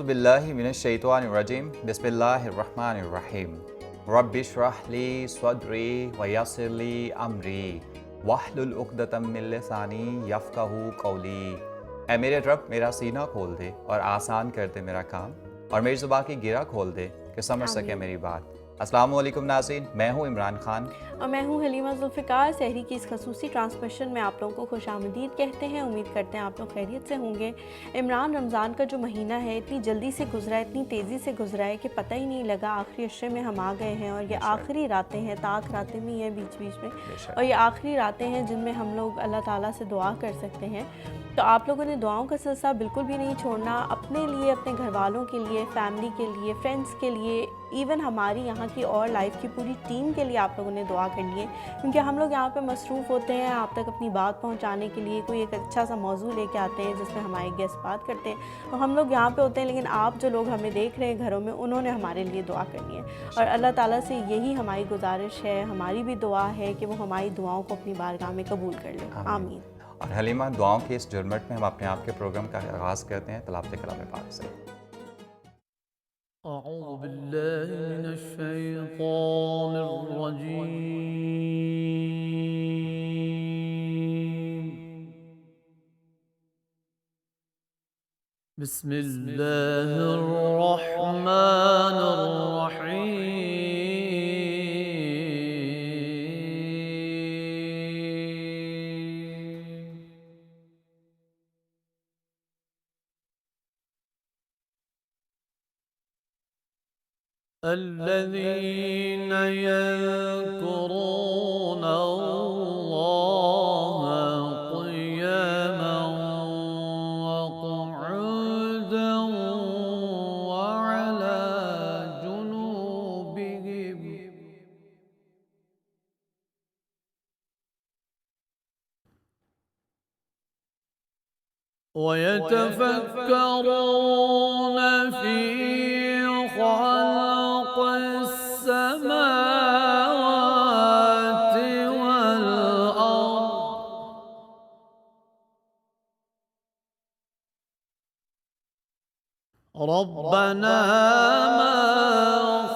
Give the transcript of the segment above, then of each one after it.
باللہ من الشیطان الرجیم بسم اللہ الرحمن الرحیم رب اشرح لی صدری ویسر لی امری واحلل عقدۃ من لسانی یفقہوا قولی۔ اے میرے رب میرا سینہ کھول دے اور آسان کر دے میرا کام، اور میری زبان کی گرہ کھول دے کہ سمجھ سکے میری بات۔ السلام علیکم ناظرین، میں ہوں عمران خان اور میں ہوں حلیمہ ذوالفقار۔ سحری کی اس خصوصی ٹرانسمیشن میں آپ لوگوں کو خوش آمدید کہتے ہیں۔ امید کرتے ہیں آپ لوگ خیریت سے ہوں گے۔ عمران، رمضان کا جو مہینہ ہے اتنی جلدی سے گزرا ہے، اتنی تیزی سے گزرا ہے کہ پتہ ہی نہیں لگا آخری عشرے میں ہم آ گئے ہیں، اور یہ آخری راتیں ہیں، تاک راتیں بھی ہیں بیچ بیچ میں، اور یہ آخری راتیں ہیں جن میں ہم لوگ اللہ تعالیٰ سے دعا کر سکتے ہیں۔ تو آپ لوگوں نے دعاؤں کا سلسلہ بالکل بھی نہیں چھوڑنا، اپنے لیے، اپنے گھر والوں کے لیے، فیملی کے لیے، فرینڈس کے لیے، ایون ہماری یہاں کی اور لائف کی پوری ٹیم کے لیے آپ لوگوں نے دعا کرنی ہے، کیونکہ ہم لوگ یہاں پہ مصروف ہوتے ہیں آپ تک اپنی بات پہنچانے کے لیے، کوئی ایک اچھا سا موضوع لے کے آتے ہیں جس میں ہمارے گیسٹ بات کرتے ہیں، تو ہم لوگ یہاں پہ ہوتے ہیں، لیکن آپ جو لوگ ہمیں دیکھ رہے ہیں گھروں میں، انہوں نے ہمارے لیے دعا کرنی ہے، اور اللہ تعالیٰ سے یہی ہماری گزارش ہے، ہماری بھی دعا ہے کہ وہ ہماری دعاؤں کو اپنی بارگاہ میں قبول کر لے۔ آمین۔ اور حلیمہ، دعاؤں کی اس جرمٹ میں ہم اپنے آپ کے پروگرام کا آغاز کرتے ہیں تلاوت کلام پاک سے۔ اعوذ باللہ من الشیطان الرجیم، بسم اللہ الرحمن الرحیم۔ الذين يذكرون الله قياما وقعودا وعلى جنوبهم ويتفكرون في خلق السماوات والأرض ربنا ما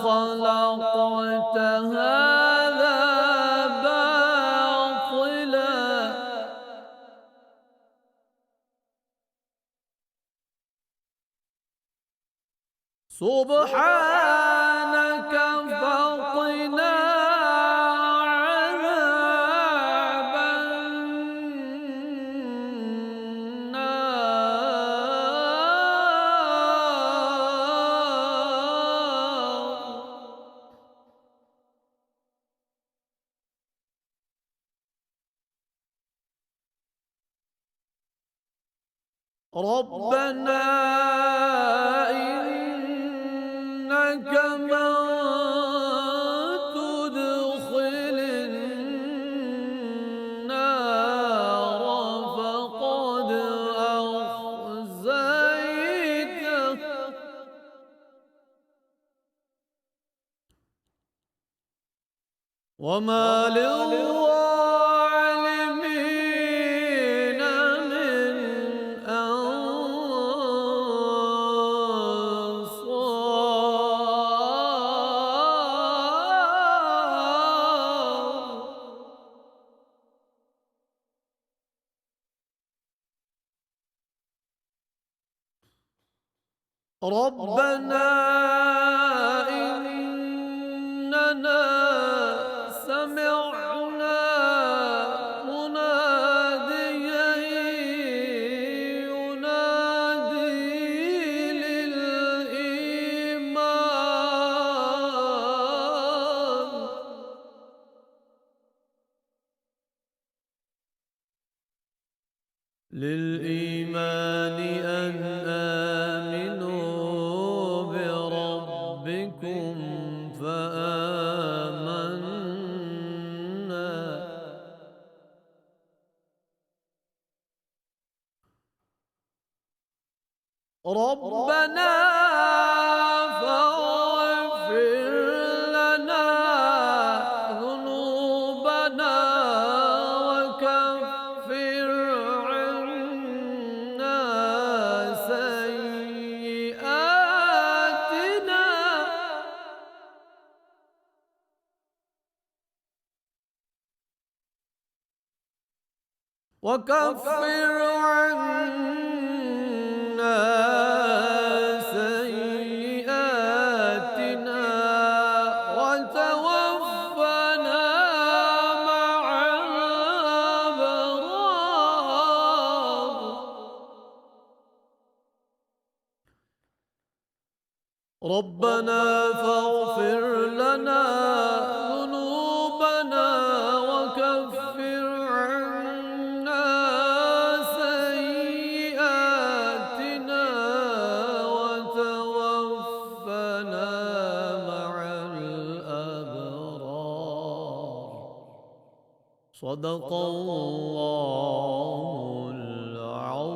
خلقت هذا باطلا سبحانك فقنا عذاب النار ربنا إنك من تدخل النار فقد أخزيته وما للظالمين من أنصار ربنا إننا سمعنا مناديا ينادي للإيمان أن آمنوا بربكم فآمنا ربنا فاغفر لنا ذنوبنا وكفر عنا سيئاتنا وكفر عنا سيئاتنا وتوفنا مع الأبرار ربنا فاغفر لنا ذنوبنا وكفر عنا سيئاتنا وتوفنا مع الأبرار صدق الله العظيم.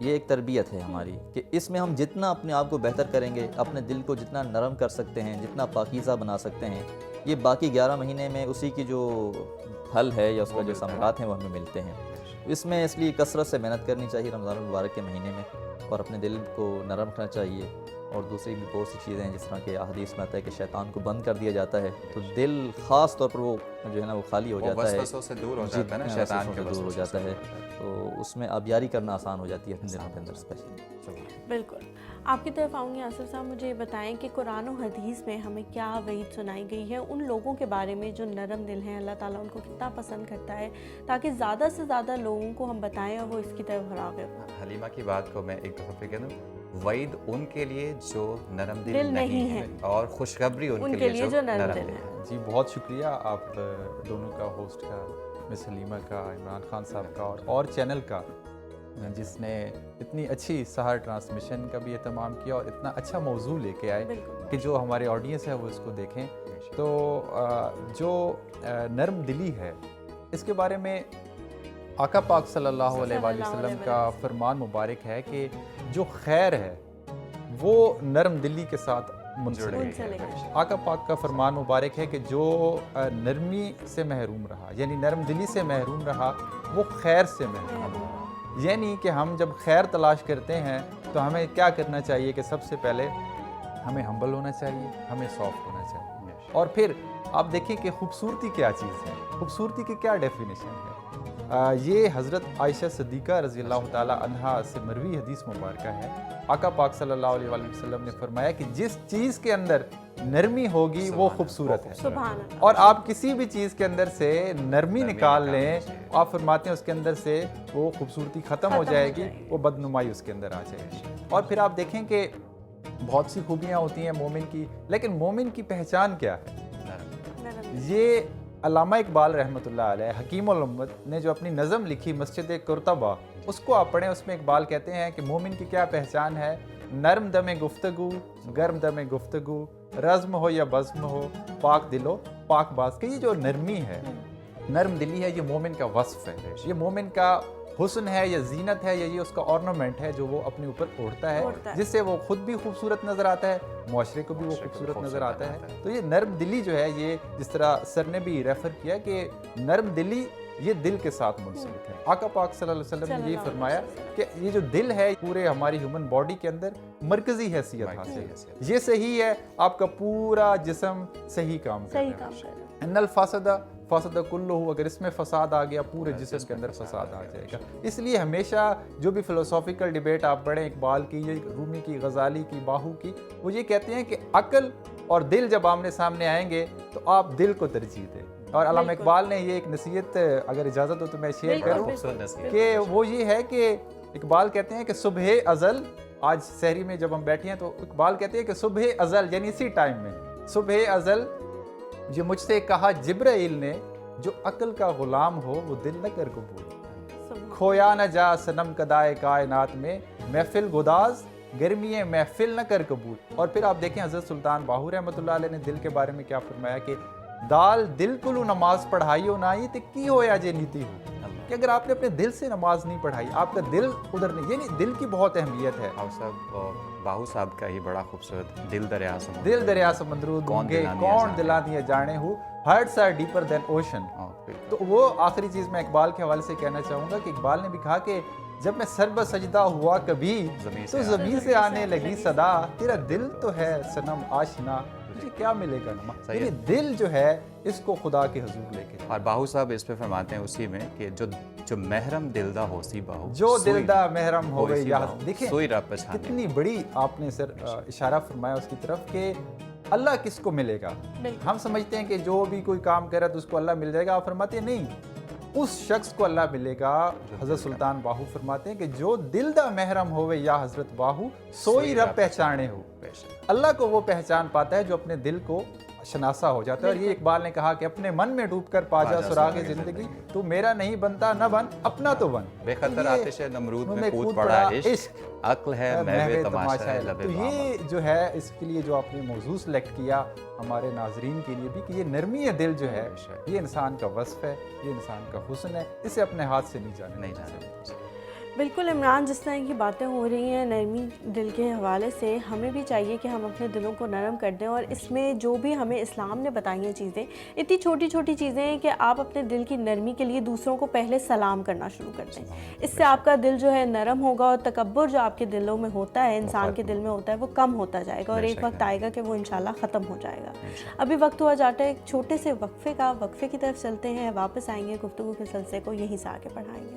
یہ ایک تربیت ہے ہماری کہ اس میں ہم جتنا اپنے آپ کو بہتر کریں گے، اپنے دل کو جتنا نرم کر سکتے ہیں، جتنا پاکیزہ بنا سکتے ہیں، یہ باقی 11 مہینے میں اسی کی جو پھل ہے یا اس کا جو ثمرات ہیں وہ ہمیں ملتے ہیں۔ اس میں اس لیے کثرت سے محنت کرنی چاہیے رمضان المبارک کے مہینے میں، اور اپنے دل کو نرم رکھنا چاہیے۔ اور دوسری بھی بہت سی چیزیں ہیں، جس طرح کہ احادیث میں آتا ہے کہ شیطان کو بند کر دیا جاتا ہے، تو دل خاص طور پر وہ جو ہے نا وہ خالی ہو جاتا ہے، وسوسوں سے دور ہو جاتا ہے نا، شیطان کے دور ہو جاتا ہے، تو اس میں آبیاری کرنا آسان ہو جاتی ہے اپنے دلوں کے اندر اسپیشلی۔ بالکل، آپ کی طرف آؤں گی آصف صاحب، مجھے یہ بتائیں کہ قرآن و حدیث میں ہمیں کیا وعید سنائی گئی ہے ان لوگوں کے بارے میں جو نرم دل ہیں، اللہ تعالیٰ ان کو کتنا پسند کرتا ہے، تاکہ زیادہ سے زیادہ لوگوں کو ہم بتائیں اور وہ اس کی طرف راغب ہوں۔ حلیمہ کی بات کو میں ایک دفعہ پھر کہہ دوں، وعید ان کے لیے جو نرم دل نہیں ہے، اور خوشخبری ان کے لیے جو نرم دل ہے۔ جی بہت شکریہ آپ دونوں کا، ہوسٹ کا، مس حلیمہ کا، عمران خان صاحب کا، اور چینل کا، جس نے اتنی اچھی سحر ٹرانسمیشن کا بھی اہتمام کیا اور اتنا اچھا موضوع لے کے آئے کہ جو ہمارے آڈینس ہے وہ اس کو دیکھیں۔ تو جو نرم دلی ہے، اس کے بارے میں آقا پاک صلی اللہ علیہ وآلہ وسلم کا فرمان مبارک ہے کہ جو خیر ہے وہ نرم دلی کے ساتھ منسلک ہے۔ آقا پاک کا فرمان مبارک ہے کہ جو نرمی سے محروم رہا، یعنی نرم دلی سے محروم رہا، وہ خیر سے محروم رہا۔ یعنی کہ ہم جب خیر تلاش کرتے ہیں تو ہمیں کیا کرنا چاہیے کہ سب سے پہلے ہمیں ہمبل ہونا چاہیے، ہمیں سافٹ ہونا چاہیے، اور پھر آپ دیکھیں کہ خوبصورتی کیا چیز ہے، خوبصورتی کی کیا ڈیفینیشن ہے۔ یہ حضرت عائشہ صدیقہ رضی اللہ تعالی عنہا سے مروی حدیث مبارکہ ہے۔ آقا پاک صلی اللہ علیہ وآلہ وسلم نے فرمایا کہ جس چیز کے اندر نرمی ہوگی وہ خوبصورت ہے، سبحان اللہ۔ اور آپ کسی بھی چیز کے اندر سے نرمی نکال لیں، آپ فرماتے ہیں اس کے اندر سے وہ خوبصورتی ختم ہو جائے گی، وہ بدنمائی اس کے اندر آ جائے گی۔ اور پھر آپ دیکھیں کہ بہت سی خوبیاں ہوتی ہیں مومن کی، لیکن مومن کی پہچان کیا ہے؟ یہ علامہ اقبال رحمۃ اللہ علیہ، حکیم الامت نے جو اپنی نظم لکھی مسجد قرطبہ، اس کو آپ پڑھیں۔ اس میں اقبال کہتے ہیں کہ مومن کی کیا پہچان ہے؟ نرم دم گفتگو، گرم دم گفتگو، رزم ہو یا بزم ہو، پاک دل ہو پاک باز۔ کہ یہ جو نرمی ہے، نرم دلی ہے، یہ مومن کا وصف ہے، یہ مومن کا حسن ہے یا زینت ہے، یا یہ اس کا آرنامنٹ ہے جو وہ اپنے اوپر اوڑھتا ہے، جس سے وہ خود بھی خوبصورت نظر آتا ہے، معاشرے کو بھی وہ خوبصورت نظر آتا ہے۔ تو یہ نرم دلی جو ہے، یہ جس طرح سر نے بھی ریفر کیا کہ نرم دلی یہ دل کے ساتھ منسلک ہے۔ آقا پاک صلی اللہ علیہ وسلم نے یہ فرمایا کہ یہ جو دل ہے پورے ہماری ہیومن باڈی کے اندر مرکزی حیثیت حاصل ہے، یہ صحیح ہے، آپ کا پورا جسم صحیح کام کر رہا ہے۔ ان الفاسد فاسد کلہ، اگر اس میں فساد آ گیا پورے جسم کے اندر فساد آ جائے گا۔ اس لیے ہمیشہ جو بھی فلسافیکل ڈیبیٹ آپ پڑھیں، اقبال کی، رومی کی، غزالی کی، باہو کی، وہ یہ کہتے ہیں کہ عقل اور دل جب آمنے سامنے آئیں گے تو آپ دل کو ترجیح دیں۔ اور علامہ اقبال نے یہ ایک نصیحت، اگر اجازت ہو تو میں شیئر کروں، کہ وہ یہ ہے کہ اقبال کہتے ہیں کہ صبح ازل، آج سحری میں جب ہم بیٹھے ہیں تو اقبال کہتے ہیں کہ صبح ازل، یعنی اسی ٹائم میں صبح ازل جو مجھ سے کہا جبرائیل نے، جو عقل کا غلام ہو وہ دل نہ کر قبول، کھویا نہ جا صنم کدائے کائنات میں، محفل گداز گرمی محفل نہ کر قبول۔ اور پھر آپ دیکھیں حضرت سلطان باہو رحمۃ اللہ علیہ نے دل کے بارے میں کیا فرمایا کہ دال دل کلو نماز پڑھائی ہو نائی تے کی ہویا جے نیتی ہو، کہ اگر آپ نے اپنے دل سے نماز نہیں پڑھائی، آپ کا دل ادھر نہیں، یعنی دل کی بہت اہمیت ہے۔ باہو صاحب کا ہی بڑا خوبصورت دل دریا سمندر، دل دریا سمندرود گونگے کون دلا دیا جانے ہو، hurts are deeper than ocean. تو وہ آخری چیز میں اقبال کے حوالے سے کہنا چاہوں گا کہ اقبال نے بھی کہا کہ جب میں سر بہ سجدہ ہوا کبھی تو زمین سے آنے لگی صدا، تیرا دل تو ہے صنم آشنا، مجھے کیا ملے گا نما۔ یعنی دل جو ہے اس کو خدا کے حضور لے کے، اور باہو صاحب اس پہ فرماتے ہیں اسی میں کہ جو محرم دلدا ہو سی باہو، جو دلدا محرم ہوئے یا، دیکھیں سوئی رب پہچانے۔ کتنی بڑی آپ نے سر اشارہ فرمایا اس کی طرف کہ اللہ کس کو ملے گا۔ ہم سمجھتے ہیں کہ جو بھی کوئی کام کرے تو اس کو اللہ مل جائے گا، آپ فرماتے ہیں نہیں، اس شخص کو اللہ ملے گا۔ حضرت سلطان باہو فرماتے ہیں کہ جو دل دا محرم ہوئے یا حضرت باہو سوئی رب پہچانے ہو، اللہ کو وہ پہچان پاتا ہے جو اپنے دل کو شناسا ہو جاتا ہے۔ اور یہ اقبال نے کہا کہ اپنے من میں ڈوب کر پا جا سراغ زندگی، تو میرا نہیں بنتا نہ بن اپنا تو بن، بے خطر آتش نمرود میں کود پڑا عشق، عقل ہے محو تماشا ہے لب۔ تو یہ جو ہے اس کے لیے جو آپ نے موضوع سلیکٹ کیا ہمارے ناظرین کے لیے بھی، کہ یہ نرمی دل جو ہے یہ انسان کا وصف ہے، یہ انسان کا حسن ہے، اسے اپنے ہاتھ سے نہیں جانا۔ بالکل عمران، جس طرح کی باتیں ہو رہی ہیں نرمی دل کے حوالے سے، ہمیں بھی چاہیے کہ ہم اپنے دلوں کو نرم کر دیں، اور اس میں جو بھی ہمیں اسلام نے بتائی ہیں چیزیں، اتنی چھوٹی چھوٹی چیزیں ہیں کہ آپ اپنے دل کی نرمی کے لیے دوسروں کو پہلے سلام کرنا شروع کر دیں. اس سے آپ کا دل جو ہے نرم ہوگا، اور تکبر جو آپ کے دلوں میں ہوتا ہے، انسان کے دل میں ہوتا ہے، وہ کم ہوتا جائے گا، اور ایک وقت آئے گا کہ وہ انشاءاللہ ختم ہو جائے گا. ابھی وقت ہوا جاتا ہے ایک چھوٹے سے وقفے کا. وقفے کی طرف چلتے ہیں، واپس آئیں گے، گفتگو کے سلسلے کو یہیں سے آگے بڑھائیں گے.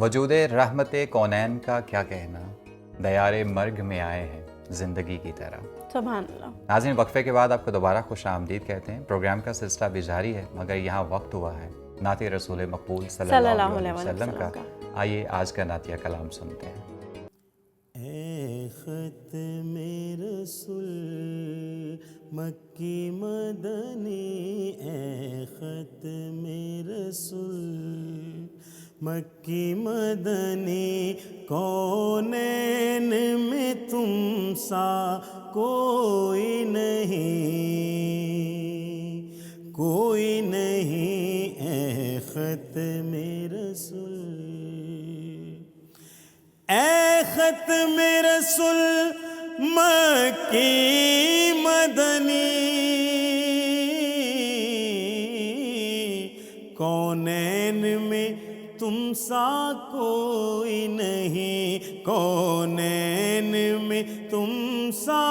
وجود رحمت کونین کا کیا کہنا، دیار مرگ میں آئے ہیں زندگی کی طرح. سبحان اللہ. ناظرین، وقفے کے بعد آپ کو دوبارہ خوش آمدید کہتے ہیں. پروگرام کا سلسلہ بھی جاری ہے، مگر یہاں وقت ہوا ہے نعت رسول مقبول صلی اللہ علیہ وسلم کا. آئیے آج کا نعتیہ کلام سنتے ہیں. اے ختم رسول مکی مدنی، اے ختم رسول مکی مدنی، کونین میں تم سا کوئی نہیں، کوئی نہیں. اے ختم رسول، اے ختم رسول مکی مدنی، کونین میں تم سا کوئی نہیں، کونین میں تم سا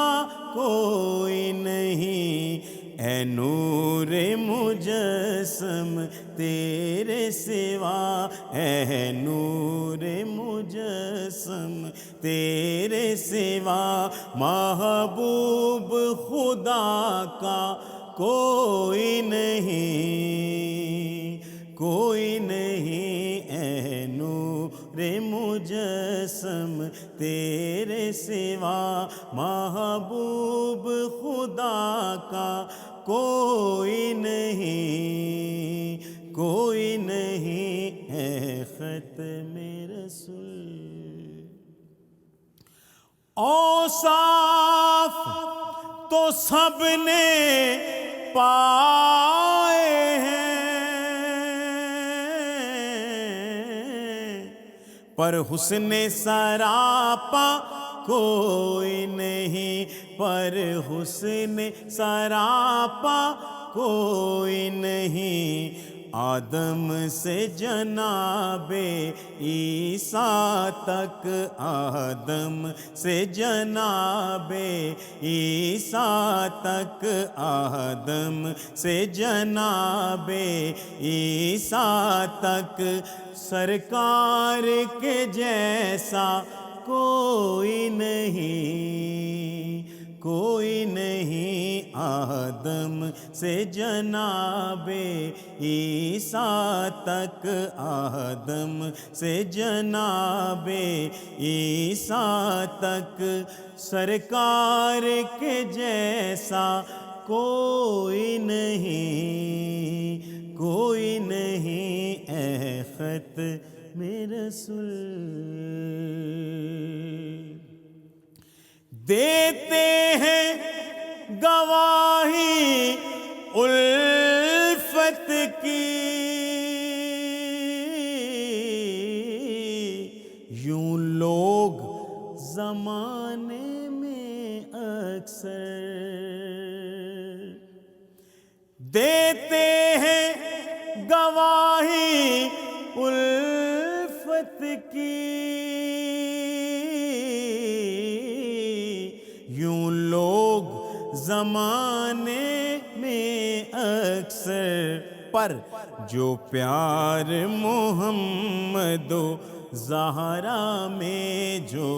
کوئی نہیں. اے نور مجسم تیرے سوا، اے نور مجسم تیرے سوا، محبوب خدا کا کوئی نہیں، کوئی نہیں. اے نور مجسم تیرے سوا، محبوب خدا کا کوئی نہیں، کوئی نہیں. اے ختم رسول، اوصاف تو سب نے پائے ہیں، پر حسن سراپا کوئی نہیں، پر حسن سراپا کوئی نہیں. آدم سے جناب عیسیٰ تک، آدم سے جناب عیسیٰ تک، آدم سے جناب عیسیٰ تک، سرکار کے جیسا کوئی نہیں، کوئی نہیں. آدم سے جناب عیسیٰ تک، آدم سے جناب عیسیٰ تک، سرکار کے جیسا کوئی نہیں، کوئی نہیں. اے ختم رسول، دیتے ہیں گواہی الفت کی، یوں لوگ زمانے میں اکثر دیتے ہیں گواہی الفت کی، یوں لوگ زمانے میں اکثر، پر جو پیار محمد و زہرا میں، جو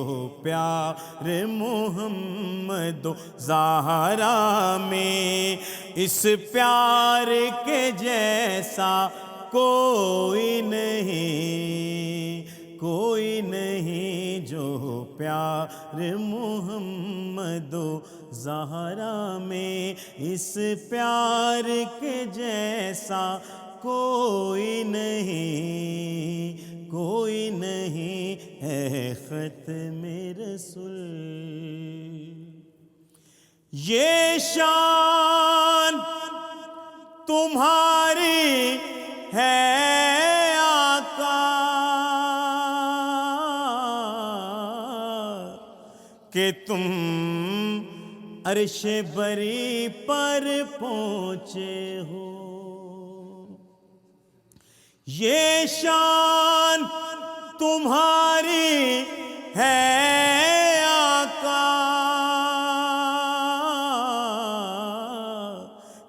پیار محمد و زہرا میں، اس پیار کے جیسا کوئی نہیں، کوئی نہیں. جو پیار محمد و زہرا میں، اس پیار کے جیسا کوئی نہیں، کوئی نہیں. اے ختم رسول، یہ شان تمہاری ہے آقا کہ تم عرش بری پر پہنچے ہو. یہ شان تمہاری ہے آقا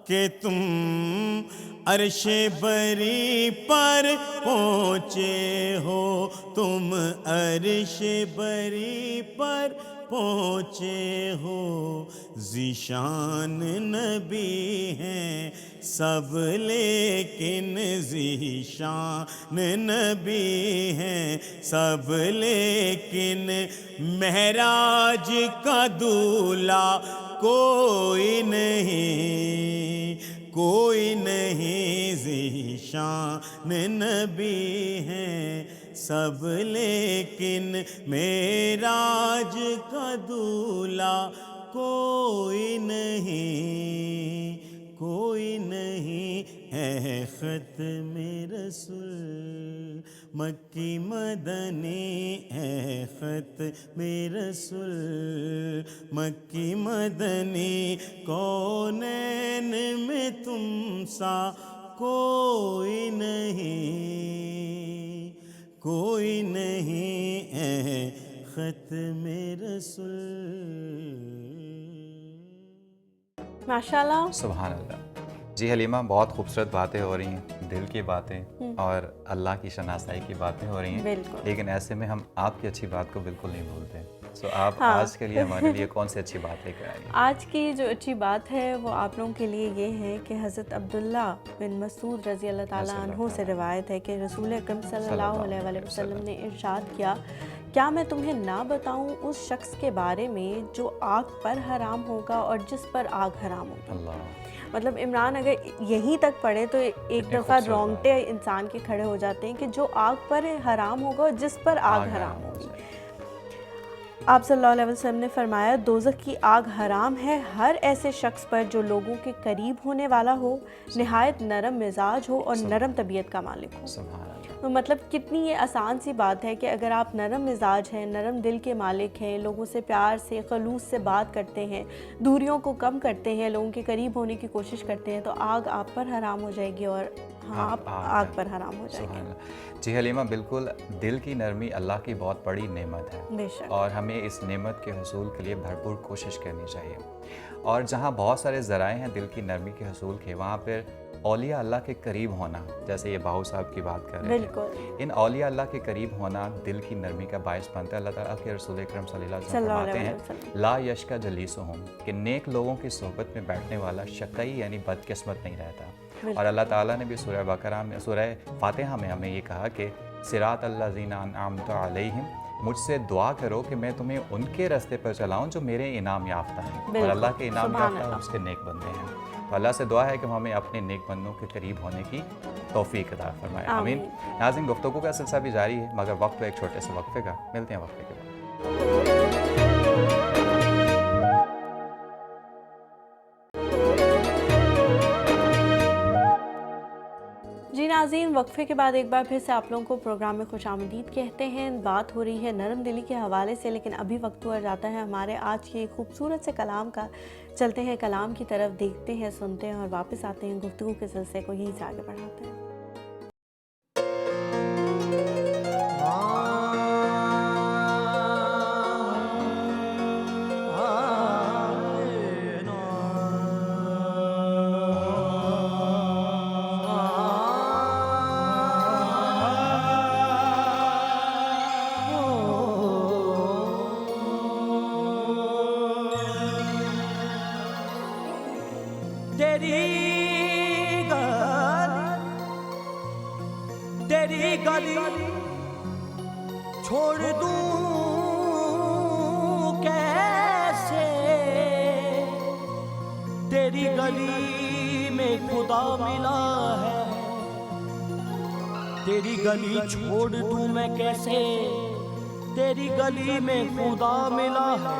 کہ تم عرش بری پر پہنچے ہو. تم عرش بری پر پہنچے ہو. ذیشان نبی ہیں سب لیکن ذیشان نبی ہیں سب لیکن معراج کا دولہا کوئی نہیں، کوئی نہیں. ذیشان نبی ہیں سب لیکن معراج کا دولہا کوئی نہیں، کوئی نہیں. ہے ختم رسول مکی مدنی، ہے ختم رسول مکی مدنی. کونین میں تم سا کوئی نہیں، کوئی نہیں. ہے ختم رسول. ماشاءاللہ. سبحان اللہ. جی حلیمہ، بہت خوبصورت باتیں ہو رہی ہیں، دل کی باتیں اور اللہ کی شناسائی کی باتیں ہو رہی ہیں. بالکل. لیکن ایسے میں ہم آپ کی اچھی بات کو بالکل نہیں بھولتے. سو آپ آج کے لیے ہمارے لیے کون سی اچھی بات لے کر آئیں گے؟ آج کی جو اچھی بات ہے وہ آپ لوگوں کے لیے یہ ہے کہ حضرت عبداللہ بن مسعود رضی اللہ تعالیٰ عنہ سے روایت ہے کہ رسول اکرم صلی اللہ علیہ وسلم نے ارشاد کیا، کیا میں تمہیں نہ بتاؤں اس شخص کے بارے میں جو آگ پر حرام ہوگا اور جس پر آگ حرام ہوگی. اللہ. مطلب عمران اگر یہیں تک پڑھے تو ایک دفعہ رونگٹے انسان کے کھڑے ہو جاتے ہیں کہ جو آگ پر حرام ہوگا اور جس پر آگ حرام ہوگی. آپ صلی اللہ علیہ وسلم نے فرمایا، دوزخ کی آگ حرام ہے ہر ایسے شخص پر جو لوگوں کے قریب ہونے والا ہو، نہایت نرم مزاج ہو اور نرم طبیعت کا مالک ہو. سبحان اللہ. تو مطلب کتنی یہ آسان سی بات ہے کہ اگر آپ نرم مزاج ہیں، نرم دل کے مالک ہیں، لوگوں سے پیار سے خلوص سے بات کرتے ہیں، دوریوں کو کم کرتے ہیں، لوگوں کے قریب ہونے کی کوشش کرتے ہیں، تو آگ آپ پر حرام ہو جائے گی اور آپ آگ پر حرام ہو جائے گی. جی حلیمہ، بالکل دل کی نرمی اللہ کی بہت بڑی نعمت ہے، بے شک. اور ہمیں اس نعمت کے حصول کے لیے بھرپور کوشش کرنی چاہیے. اور جہاں بہت سارے ذرائع ہیں دل کی نرمی کے حصول کے، وہاں پھر اولیاء اللہ کے قریب ہونا، جیسے یہ باہو صاحب کی بات کر رہے ہیں، ان اولیاء اللہ کے قریب ہونا دل کی نرمی کا باعث بنتا ہے. اللہ تعالیٰ کے رسول اکرم صلی اللہ علیہ وسلم فرماتے ہیں، لا یشکا جلیسہم، کہ نیک لوگوں کی صحبت میں بیٹھنے والا شقی یعنی بدقسمت نہیں رہتا. اور اللہ تعالیٰ نے بھی سورہ بقرہ میں، سورہ فاتحہ میں ہمیں یہ کہا کہ صراط الذین انعمت علیہم، مجھ سے دعا کرو کہ میں تمہیں ان کے راستے پر چلاؤں جو میرے انعام یافتہ ہیں. اور اللہ کے انعام یافتہ اس کے نیک بندے ہیں. تو اللہ سے دعا ہے کہ ہمیں اپنے نیک بندوں کے قریب ہونے کی توفیق عطا فرمائے. آمین. ناظرین، گفتگو کا سلسلہ بھی جاری ہے، مگر وقت ایک چھوٹے سے وقفے کا. ملتے ہیں وقفے کے بعد. جی ناظرین، وقفے کے بعد ایک بار پھر سے آپ لوگوں کو پروگرام میں خوش آمدید کہتے ہیں. بات ہو رہی ہے نرم دلی کے حوالے سے، لیکن ابھی وقت ہوا جاتا ہے ہمارے آج کے خوبصورت سے کلام کا. چلتے ہیں کلام کی طرف، دیکھتے ہیں، سنتے ہیں اور واپس آتے ہیں، گفتگو کے سلسلے کو یہیں سے آگے بڑھاتے ہیں. تیری گلی چھوڑ دوں کیسے، تیری گلی میں خدا ملا ہے. تیری گلی چھوڑ دوں میں کیسے، تیری گلی میں خدا ملا ہے.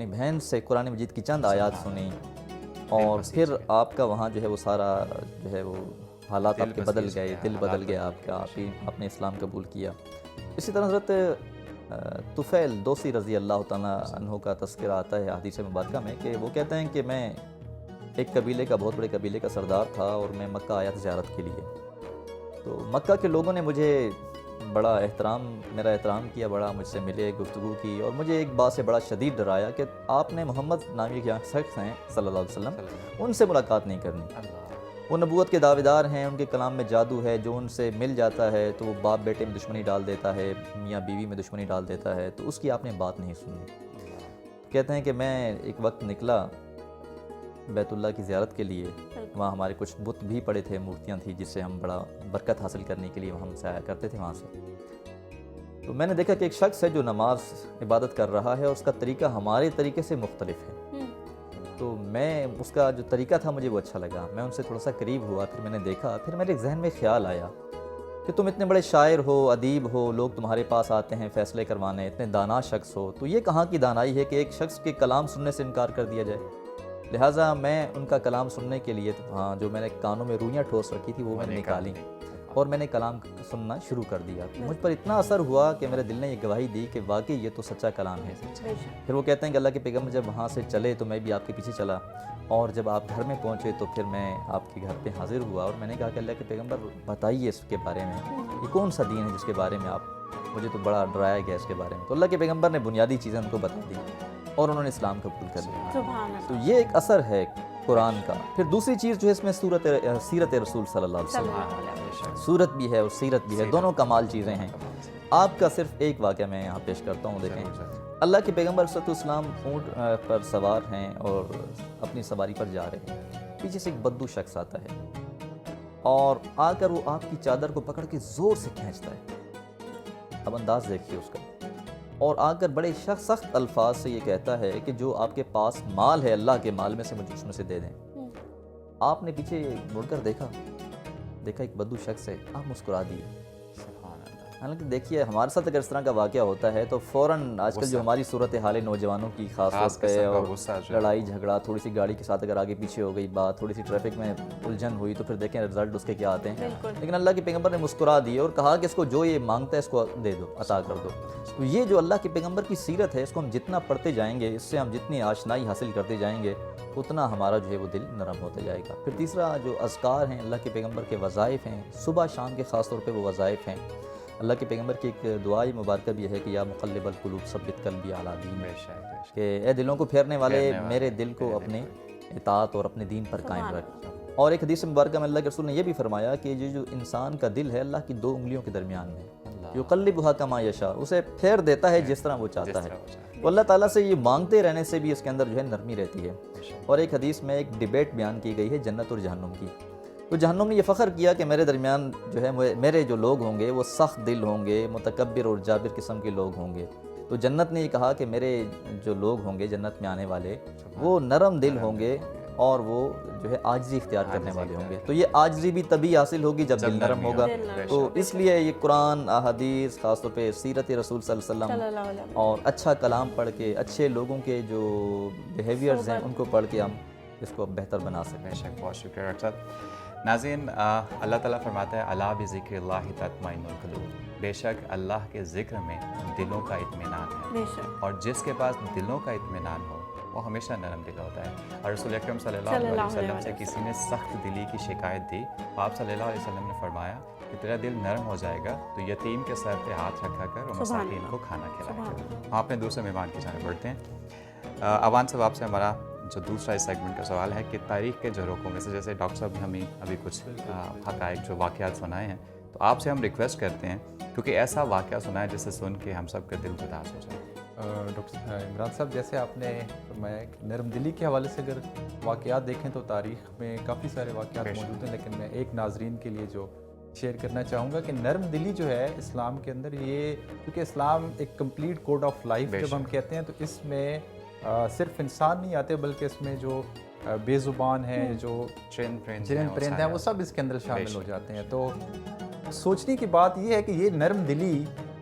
اپنی بہن سے قرآن مجید کی چند آیات سنی اور پھر آپ کا وہاں جو ہے وہ سارا جو ہے وہ حالات آپ کے بدل گئے، دل بدل گیا آپ کا، آپ نے اسلام قبول کیا۔ اسی طرح حضرت طفیل دوسی رضی اللہ تعالیٰ عنہ کا تذکرہ آتا ہے حدیث مبارکہ میں کہ وہ کہتے ہیں کہ میں ایک قبیلے کا، بہت بڑے قبیلے کا سردار تھا اور میں مکہ آیا تھا زیارت کے لیے۔ تو مکہ کے لوگوں نے مجھے بڑا میرا احترام کیا، بڑا مجھ سے ملے، گفتگو کی، اور مجھے ایک بات سے بڑا شدید ڈرایا کہ آپ نے محمد نامی کے شخص ہیں صلی اللہ علیہ وسلم، ان سے ملاقات نہیں کرنی۔ وہ نبوت کے دعوے دار ہیں، ان کے کلام میں جادو ہے، جو ان سے مل جاتا ہے تو وہ باپ بیٹے میں دشمنی ڈال دیتا ہے، میاں بیوی میں دشمنی ڈال دیتا ہے، تو اس کی آپ نے بات نہیں سنی۔ کہتے ہیں کہ میں ایک وقت نکلا بیت اللہ کی زیارت کے لیے، وہاں ہمارے کچھ بت بھی پڑے تھے، مورتیاں تھیں جس سے ہم بڑا برکت حاصل کرنے کے لیے ہم سے آیا کرتے تھے وہاں سے۔ تو میں نے دیکھا کہ ایک شخص ہے جو نماز عبادت کر رہا ہے اور اس کا طریقہ ہمارے طریقے سے مختلف ہے۔ تو میں اس کا جو طریقہ تھا مجھے وہ اچھا لگا، میں ان سے تھوڑا سا قریب ہوا، پھر میں نے دیکھا، پھر میرے ذہن میں خیال آیا کہ تم اتنے بڑے شاعر ہو، ادیب ہو، لوگ تمہارے پاس آتے ہیں فیصلے کروانے، اتنے دانا شخص ہو، تو یہ کہاں کی دانائی ہے کہ ایک شخص کے کلام سننے سے انکار کر دیا جائے؟ لہٰذا میں ان کا کلام سننے کے لیے جو میں نے کانوں میں روئیاں ٹھوس رکھی تھی وہ میں نے نکالی اور میں نے کلام سننا شروع کر دیا۔ مجھ پر اتنا اثر ہوا کہ میرے دل نے یہ گواہی دی کہ واقعی یہ تو سچا کلام ہے۔ پھر وہ کہتے ہیں کہ اللہ کے پیغمبر جب وہاں سے چلے تو میں بھی آپ کے پیچھے چلا، اور جب آپ گھر میں پہنچے تو پھر میں آپ کے گھر پہ حاضر ہوا اور میں نے کہا کہ اللہ کے پیغمبر بتائیے اس کے بارے میں، یہ کون سا دین ہے جس کے بارے میں آپ، مجھے تو بڑا ڈرایا گیا اس کے بارے میں۔ تو اللہ کے پیغمبر نے بنیادی چیزیں ان کو بتا دی اور انہوں نے اسلام قبول کر لیا۔ تو یہ ایک اثر ہے قرآن کا۔ پھر دوسری چیز جو ہے اس میں سیرت رسول صلی اللہ علیہ وسلم، سورت بھی ہے اور سیرت بھی ہے، دونوں کمال چیزیں ہیں۔ آپ کا صرف ایک واقعہ میں یہاں پیش کرتا ہوں، دیکھیں اللہ کے پیغمبر صلی اللہ علیہ وسلم اونٹ پر سوار ہیں اور اپنی سواری پر جا رہے ہیں، پیچھے سے ایک بدو شخص آتا ہے اور آ کر وہ آپ کی چادر کو پکڑ کے زور سے کھینچتا ہے۔ اب انداز دیکھیے اس کا، اور آ کر بڑے سخت الفاظ سے یہ کہتا ہے کہ جو آپ کے پاس مال ہے اللہ کے مال میں سے مجھے اس میں سے دے دیں۔ آپ نے پیچھے مڑ کر دیکھا ایک بدو شخص ہے، آپ مسکرا دیے۔ حالانکہ دیکھیے ہمارے ساتھ اگر اس طرح کا واقعہ ہوتا ہے تو فوراً آج کل جو ہماری صورتحال نوجوانوں کی خاص طور پہ، اور لڑائی جھگڑا، تھوڑی سی گاڑی کے ساتھ اگر آگے پیچھے ہو گئی بات، تھوڑی سی ٹریفک میں الجھن ہوئی تو پھر دیکھیں رزلٹ اس کے کیا آتے ہیں۔ لیکن اللہ کے پیغمبر نے مسکرا دی اور کہا کہ اس کو جو یہ مانگتا ہے اس کو دے دو، عطا کر دو۔ تو یہ جو اللہ کے پیغمبر کی سیرت ہے، اس کو ہم جتنا پڑھتے جائیں گے، اس سے ہم جتنی آشنائی حاصل کرتے جائیں گے، اتنا ہمارا جو ہے وہ دل نرم ہوتا جائے گا۔ پھر تیسرا جو اذکار ہیں، اللہ کے پیغمبر کے وظائف ہیں، صبح شام کے خاص طور پہ وہ وظائف ہیں۔ اللہ کے پیغمبر کی ایک دعائی مبارکہ بھی ہے کہ یا مقلب القلوب ثبت قلبی علی دینک، کہ اے دلوں کو پھیرنے والے میرے دل کو اپنے اطاعت اور اپنے دین پر قائم رکھ۔ اور ایک حدیث مبارکہ میں اللہ کے رسول نے یہ بھی فرمایا کہ یہ جو انسان کا دل ہے اللہ کی دو انگلیوں کے درمیان میں ہے، یقلبھا کما یشاء، اسے پھیر دیتا ہے جس طرح وہ چاہتا ہے۔ تو اللہ تعالیٰ سے یہ مانگتے رہنے سے بھی اس کے اندر جو ہے نرمی رہتی ہے۔ اور ایک حدیث میں ایک ڈیبیٹ بیان کی گئی ہے جنت اور جہنم کی، تو جہنم نے یہ فخر کیا کہ میرے درمیان جو ہے میرے جو لوگ ہوں گے وہ سخت دل ہوں گے، متکبر اور جابر قسم کے لوگ ہوں گے۔ تو جنت نے یہ کہا کہ میرے جو لوگ ہوں گے جنت میں آنے والے وہ نرم دل ہوں گے اور وہ جو ہے عاجزی اختیار کرنے والے ہوں گے۔ تو یہ عاجزی بھی تبھی حاصل ہوگی جب دل نرم ہوگا۔ تو اس لیے یہ قرآن، احادیث، خاص طور پہ سیرت رسول صلی اللہ علیہ وسلم اور اچھا کلام پڑھ کے، اچھے لوگوں کے جو بیہیویئرز ہیں ان کو پڑھ کے ہم اس کو بہتر بنا سکیں۔ بے شک، بہت شکریہ ڈاکٹر صاحب۔ ناظرین، اللہ تعالیٰ فرماتا ہے الا بذکر اللہ تطمئن القلوب، بے شک اللہ کے ذکر میں دلوں کا اطمینان ہے، اور جس کے پاس دلوں کا اطمینان ہو وہ ہمیشہ نرم دل ہوتا ہے۔ اور رسول اکرم صلی اللہ علیہ وسلم سے کسی نے سخت دلی کی شکایت دی، آپ صلی اللہ علیہ وسلم نے فرمایا کہ تیرا دل نرم ہو جائے گا تو یتیم کے سر پہ ہاتھ رکھا کر اور مساکین کو کھانا کھلایا کر۔ ہم اپنے دوسرے مہمان کی جانب بڑھتے ہیں۔ اوان صاحب، آپ سے ہمارا جو دوسرا اس سیگمنٹ کا سوال ہے کہ تاریخ کے جھروکوں میں سے، جیسے ڈاکٹر صاحب نے ہمیں ابھی کچھ حقائق جو واقعات سنائے ہیں، تو آپ سے ہم ریکویسٹ کرتے ہیں کیونکہ ایسا واقعہ سنا ہے جس سے سن کے ہم سب کا دل اداس ہو جائے۔ ڈاکٹر عمران صاحب، جیسے آپ نے فرمایا کہ نرم دلی کے حوالے سے اگر واقعات دیکھیں تو تاریخ میں کافی سارے واقعات موجود ہیں، لیکن میں ایک ناظرین کے لیے جو شیئر کرنا چاہوں گا کہ نرم دلی جو ہے اسلام کے اندر، یہ کیونکہ اسلام ایک کمپلیٹ کوڈ آف لائف جب ہم کہتے ہیں تو اس میں صرف انسان نہیں آتے بلکہ اس میں جو بے زبان ہیں، جو جن پرند ہیں، وہ سب اس کے اندر شامل ہو جاتے ہیں۔ تو سوچنے کی بات یہ ہے کہ یہ نرم دلی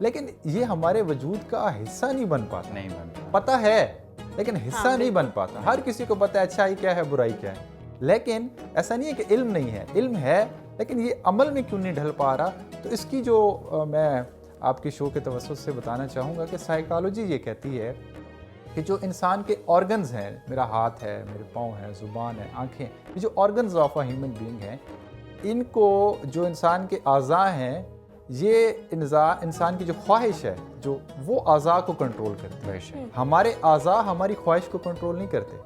لیکن یہ ہمارے وجود کا حصہ نہیں بن پاتا. نہیں بنتا. پتہ ہے لیکن حصہ نہیں بن پاتا. ہر کسی کو پتہ ہے اچھائی کیا ہے برائی کیا ہے, لیکن ایسا نہیں ہے کہ علم نہیں ہے, علم ہے لیکن یہ عمل میں کیوں نہیں ڈھل پا رہا. تو اس کی جو میں آپ کے شو کے توسط سے بتانا چاہوں گا کہ سائیکالوجی یہ کہتی ہے کہ جو انسان کے آرگنز ہیں, میرا ہاتھ ہے, میرے پاؤں ہے, زبان ہے, آنکھیں, یہ جو organs of a human being ہیں, ان کو جو انسان کے اعضاء ہیں, یہ انسان کی جو خواہش ہے جو وہ اعضاء کو کنٹرول کرتے ہیں. ہمارے اعضاء ہماری خواہش کو کنٹرول نہیں کرتے,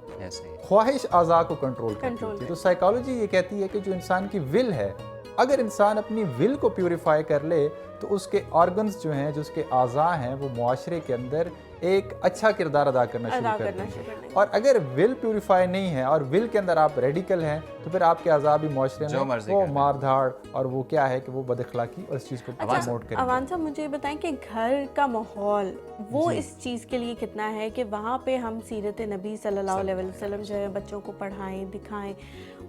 خواہش اعضاء کو کنٹرول کرتی ہے. تو سائیکالوجی یہ کہتی ہے کہ جو انسان کی ول ہے, اگر انسان اپنی ول کو پیوریفائی کر لے تو اس کے آرگنز جو ہیں, جو اس کے اعضاء ہیں, وہ معاشرے کے اندر ایک اچھا کردار ادا کرنا شروع کر دیں گے. اور اگر ول پیوریفائی نہیں ہے اور ول کے اندر آپ ریڈیکل ہیں تو پھر آپ کے اعضاء بھی معاشرے میں وہ مار دھاڑ اور وہ کیا ہے کہ وہ بد اخلاقی اور اس چیز کو پروموٹ کریں. عوان صاحب مجھے یہ بتائیں کہ گھر کا ماحول وہ اس چیز کے لیے کتنا ہے کہ وہاں پہ ہم سیرت نبی صلی اللہ علیہ وسلم جو ہے بچوں کو پڑھائیں, دکھائیں,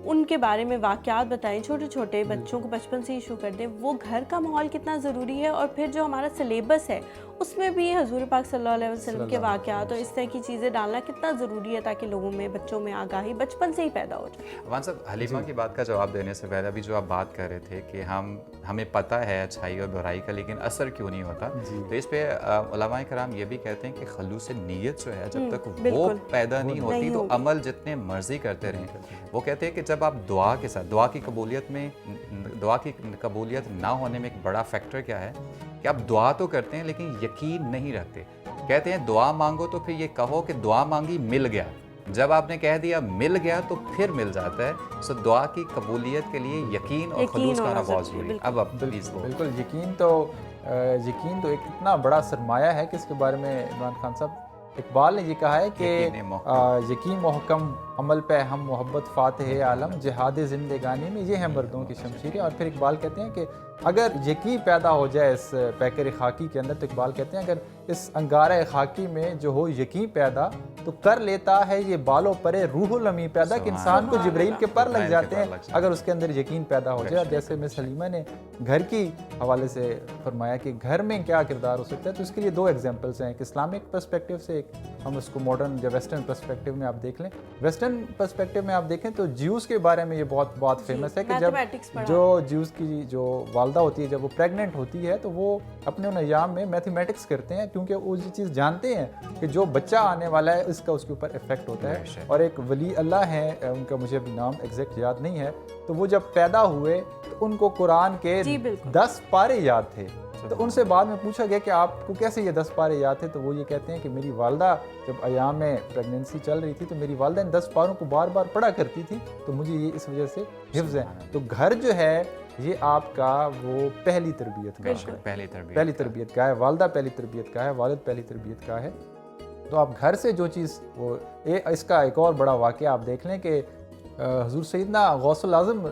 ان کے بارے میں واقعات بتائیں, چھوٹے چھوٹے بچوں کو بچپن سے ہی شروع کر دیں. وہ گھر کا ماحول کتنا ضروری ہے, اور پھر جو ہمارا سلیبس ہے اس میں بھی حضور پاک صلی اللہ علیہ وسلم کے واقعات اور اس طرح کی چیزیں ڈالنا کتنا ضروری ہے تاکہ لوگوں میں, بچوں میں آگاہی بچپن سے ہی پیدا ہو جائے. عوان صاحب, حلیمہ کی بات کا جواب دینے سے پہلے ابھی جو آپ بات کر رہے تھے کہ ہمیں پتہ ہے اچھائی اور برائی کا لیکن اثر کیوں نہیں ہوتا, تو اس پہ علماء کرام یہ بھی کہتے ہیں کہ خلوص نیت جو ہے جب تک وہ پیدا نہیں ہوتی تو عمل جتنے مرضی کرتے رہیں. وہ کہتے ہیں کہ جب آپ دعا کے ساتھ, دعا کی قبولیت نہ ہونے میں ایک بڑا فیکٹر کیا ہے کہ آپ دعا تو کرتے ہیں لیکن یقین نہیں رکھتے. کہتے ہیں دعا مانگو تو پھر یہ کہو کہ دعا مانگی مل گیا. جب آپ نے کہہ دیا مل گیا تو پھر مل جاتا ہے. سو دعا کی قبولیت کے لیے یقین اور خلوص کا ہونا بہت ضروری ہے. اب پلیز بالکل یقین تو ایک اتنا بڑا سرمایہ ہے کہ اس کے بارے میں عمران خان صاحب, اقبال نے یہ کہا ہے کہ یقین محکم عمل پہ ہم محبت فاتح عالم جہاد زندگانی میں یہ ہیں مردوں کی شمشیریں. اور پھر اقبال کہتے ہیں کہ اگر یقین پیدا ہو جائے اس پیکر خاکی کے اندر, تو اقبال کہتے ہیں اگر اس انگارہ خاکی میں جو ہو یقین پیدا تو کر لیتا ہے یہ بالوں پرے روح الامی پیدا, کہ انسان کو جبرائیل کے پر لگ جاتے ہیں اگر اس کے اندر یقین پیدا ہو جائے. اور جیسے مس حلیمہ نے گھر کی حوالے سے فرمایا کہ گھر میں کیا کردار ہو سکتا ہے, تو اس کے لیے دو ایگزامپلس ہیں. ایک اسلامک پرسپیکٹو سے, ایک ہم اس کو ماڈرن یا ویسٹرن پرسپیکٹو میں آپ دیکھ لیں. ویسٹرن پرسپیکٹو میں آپ دیکھیں تو جیوز کے بارے میں یہ بہت فیمس ہے کہ جب جو جیوز کی جو والدہ ہوتی ہے, جب وہ پریگننٹ ہوتی ہے تو وہ اپنے ان ایام میں میتھمیٹکس کرتے ہیں, کیونکہ وہ یہ چیز جانتے ہیں کہ جو بچہ آنے والا ہے اس کا اس کے اوپر افیکٹ ہوتا ہے. اور ایک ولی اللہ ہیں, ان کا مجھے ابھی نام ایگزیکٹ یاد نہیں ہے, تو وہ جب پیدا ہوئے تو ان کو قرآن کے 10 پارے یاد تھے. تو ان سے بعد میں پوچھا گیا کہ آپ کو کیسے یہ 10 پارے یاد تھے, تو وہ یہ کہتے ہیں کہ میری والدہ جب ایام میں پریگننسی چل رہی تھی تو میری والدہ ان 10 پاروں کو بار بار پڑھا کرتی تھی, تو مجھے یہ اس وجہ سے حفظ ہے. تو گھر جو ہے یہ آپ کا وہ پہلی تربیت کا ہے, پہلی تربیت کا ہے. والدہ پہلی تربیت کا ہے, والد پہلی تربیت کا ہے. تو آپ گھر سے جو چیز وہ اس کا ایک اور بڑا واقعہ آپ دیکھ لیں کہ حضور سیدنا غوث العظم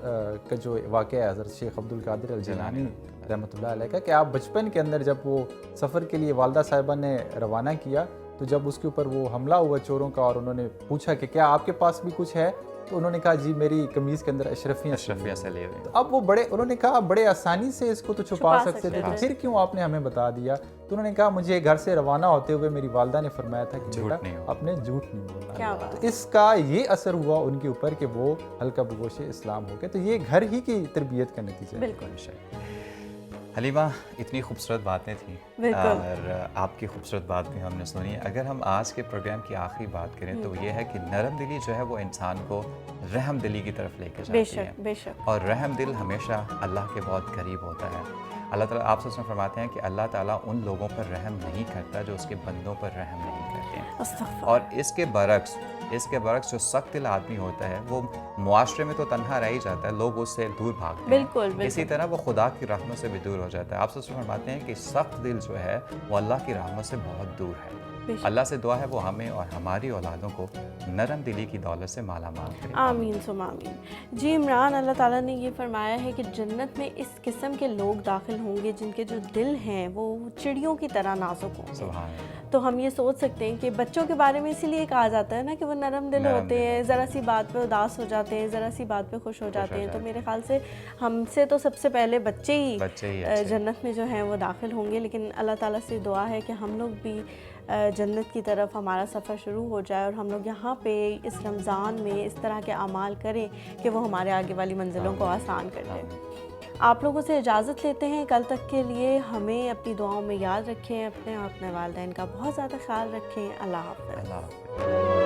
کا جو واقعہ ہے حضرت شیخ عبد القادر الجیلانی رحمۃ اللہ علیہ کا, کہ آپ بچپن کے اندر جب وہ سفر کے لیے والدہ صاحبہ نے روانہ کیا تو جب اس کے اوپر وہ حملہ ہوا چوروں کا, اور انہوں نے پوچھا کہ کیا آپ کے پاس بھی کچھ ہے, تو انہوں نے کہا جی میری قمیض کے اندر اشرفیاں سے لے ہوئے. تو اب وہ انہوں نے کہا بڑے آسانی سے اس کو تو چھپا سکتے تھے, تو پھر کیوں آپ نے ہمیں بتا دیا؟ تو انہوں نے کہا مجھے گھر سے روانہ ہوتے ہوئے میری والدہ نے فرمایا تھا کہ بیٹا آپ نے جھوٹ نہیں بولنا. تو اس کا یہ اثر ہوا ان کے اوپر کہ وہ ہلکا بگوش اسلام ہو گئے. تو یہ گھر ہی کی تربیت کا نتیجہ ہے. بالکل. حلیمہ, اتنی خوبصورت باتیں تھیں اور آپ کی خوبصورت بات بھی ہم نے سنی. اگر ہم آج کے پروگرام کی آخری بات کریں تو یہ ہے کہ نرم دلی جو ہے وہ انسان کو رحم دلی کی طرف لے کے جاتی ہے. بے شک. اور رحم دل ہمیشہ اللہ کے بہت قریب ہوتا ہے. اللہ تعالیٰ آپ سے فرماتے ہیں کہ اللہ تعالیٰ ان لوگوں پر رحم نہیں کرتا جو اس کے بندوں پر رحم نہیں کرتے ہیں. اور اس کے برعکس جو سخت دل آدمی ہوتا ہے وہ معاشرے میں تو تنہا رہ ہی جاتا ہے, لوگ اس سے دور بھاگتے ہیں. بالکل. اسی طرح وہ خدا کی رحمت سے بھی دور ہو جاتا ہے. آپ سے فرماتے ہیں کہ سخت دل جو ہے وہ اللہ کی رحمت سے بہت دور ہے. اللہ سے دعا ہے وہ ہمیں اور ہماری اولادوں کو نرم دلی کی دولت سے مالا مال کرے. آمین ثم آمین. جی عمران, اللہ تعالیٰ نے یہ فرمایا ہے کہ جنت میں اس قسم کے لوگ داخل ہوں گے جن کے جو دل ہیں وہ چڑیوں کی طرح نازک ہوں گے. تو تو ہم یہ سوچ سکتے ہیں کہ بچوں کے بارے میں اسی لیے کہا جاتا ہے نا کہ وہ نرم دل ہوتے ہیں، ذرا سی بات پہ اداس ہو جاتے ہیں، ذرا سی بات پہ خوش ہو جاتے ہیں. تو میرے خیال سے ہم سے تو سب سے پہلے بچے ہی جنت میں جو ہیں وہ داخل ہوں گے. لیکن اللہ تعالیٰ سے دعا ہے کہ ہم لوگ بھی جنت کی طرف ہمارا سفر شروع ہو جائے اور ہم لوگ یہاں پہ اس رمضان میں اس طرح کے اعمال کریں کہ وہ ہمارے آگے والی منزلوں کو آسان کر دیں. آپ لوگوں سے اجازت لیتے ہیں. کل تک کے لیے ہمیں اپنی دعاؤں میں یاد رکھیں، اپنے اور اپنے والدین کا بہت زیادہ خیال رکھیں. اللہ حافظ.